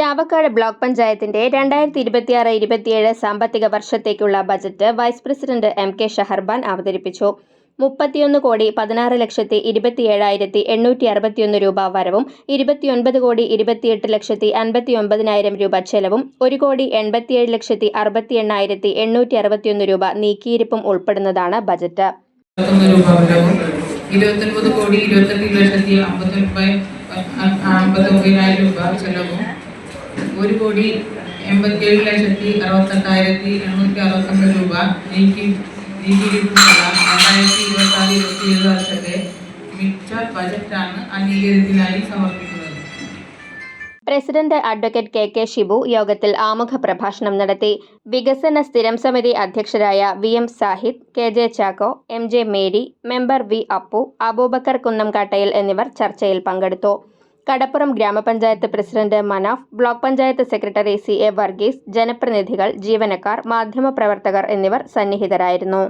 Chavakkad block പഞ്ചായത്തിന്റെ 2026-27 സാമ്പത്തിക വർഷത്തേക്കുള്ള budget vice president MK. Shaharban അവതരിപ്പിച്ചു. 31,16,27,861 രൂപ വരവും 29,28,59,000 രൂപ ചെലവും 1,87,68,861 രൂപ നീക്കിയിരിപ്പും ഉൾപ്പെടുന്നതാണ് ബജറ്റ്. 29,28,59,000 രൂപ ചെലവും 1,87,68,861 രൂപ നീക്കിയിരിപ്പുമുള്ള 2026-27 വർഷത്തെ മിച്ച ബജറ്റാണ് അംഗീകാരത്തിനായി സമർപ്പിക്കുന്നത്. പ്രസിഡന്റ് അഡ്വക്കേറ്റ് കെ ഷിബു യോഗത്തിൽ ആമുഖ പ്രഭാഷണം നടത്തി. വികസന സ്ഥിരം സമിതി അധ്യക്ഷരായ V M. Sahid, K J. Chacko, M J. Mary, member V. Appu, Abubakar Kunnamkattayil എന്നിവർ ചർച്ചയിൽ പങ്കെടുത്തു. കടപ്പുറം ഗ്രാമപഞ്ചായത്ത് president Manaf, block panchayat secretary C A. Varghese, ജനപ്രതിനിധികൾ, ജീവനക്കാർ, മാധ്യമപ്രവർത്തകർ എന്നിവർ സന്നിഹിതരായിരുന്നു.